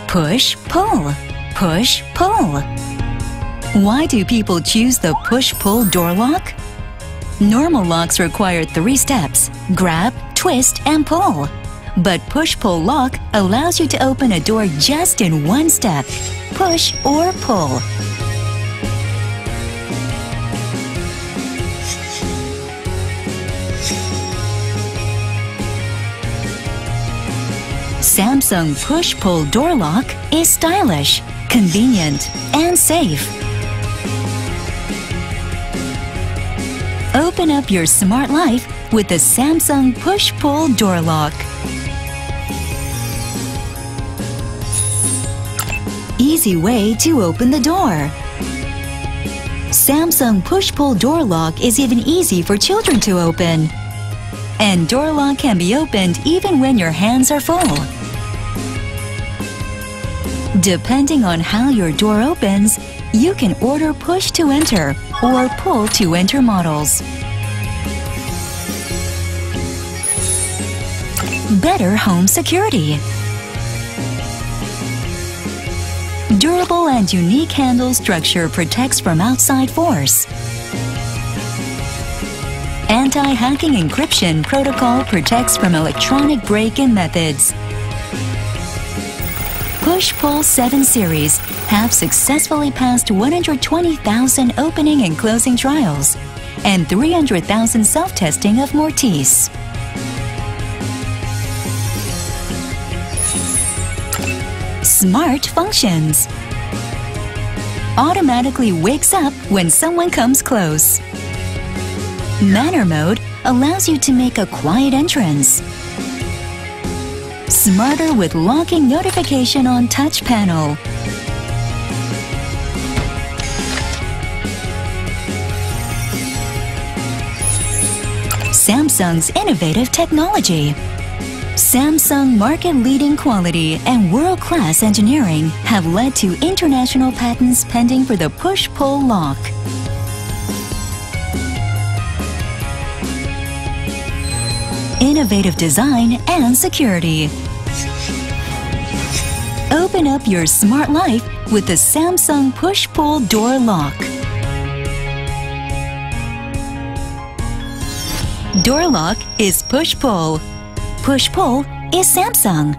Push-pull, push-pull. Why do people choose the push-pull door lock? Normal locks require 3 steps: grab, twist, and pull. But push-pull lock allows you to open a door just in 1 step: push or pull. Samsung push-pull door lock is stylish, convenient, and safe. Open up your smart life with the Samsung push-pull door lock. Easy way to open the door. Samsung push-pull door lock is even easy for children to open. And door lock can be opened even when your hands are full. Depending on how your door opens, you can order push to enter or pull to enter models. Better home security. Durable and unique handle structure protects from outside force. Anti-hacking encryption protocol protects from electronic break-in methods. Push-Pull 7 series have successfully passed 120,000 opening and closing trials and 300,000 self-testing of Mortise. Smart functions. Automatically wakes up when someone comes close. Manner mode allows you to make a quiet entrance. Smarter with locking notification on touch panel. Samsung's innovative technology. Samsung market-leading quality and world-class engineering have led to international patents pending for the push-pull lock. Innovative design and security. Open up your smart life with the Samsung push-pull door lock. Door lock is push-pull. Push-pull is Samsung.